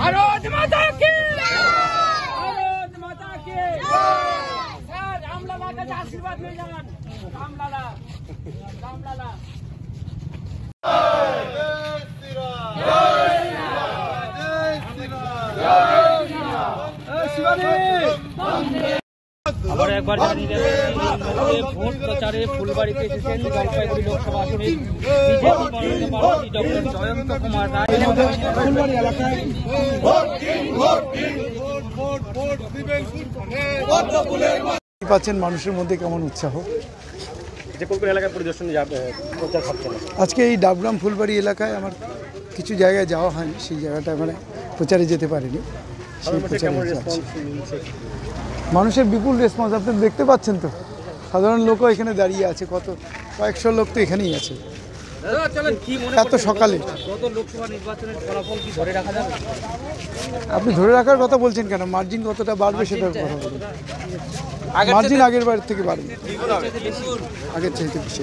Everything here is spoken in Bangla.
ভারত মাতা কি, ভারত মাতা কি। রামলালার কাছে আশীর্বাদ নিয়ে যান। রামলালা, রামলালা। আবার একবার জানিয়ে দেবেন, ভোট প্রচারে ফুলবাড়িতে এসেছেন জলপাইগুড়ি লোকসভা আসনের বিজেপি প্রার্থী ডক্টর জয়ন্ত কুমার রায়। ফুলবাড়ি এলাকায় পাচ্ছেন মানুষের মধ্যে কেমন উৎসাহ? কোন এলাকায় পরিদর্শনে প্রচার হচ্ছে? আজকে এই ডাবগ্রাম ফুলবাড়ি এলাকায় আমার কিছু জায়গায় যাওয়া হয়নি, সেই জায়গাটা মানে প্রচারে যেতে পারিনি। সেই প্রচারে মানুষের বিপুল রেসপন্স আপনি দেখতে পাচ্ছেন তো, সাধারণ লোকও এখানে দাঁড়িয়ে আছে, কয়েকশো লোক তো এখানেই আছে এত সকালে। আপনি ধরে রাখার কথা বলছেন কেন? মার্জিন কতটা বাড়বে সেটার কথা বলুন। মার্জিন আগের বার থেকে বাড়বে, আগের চাইতে বেশি।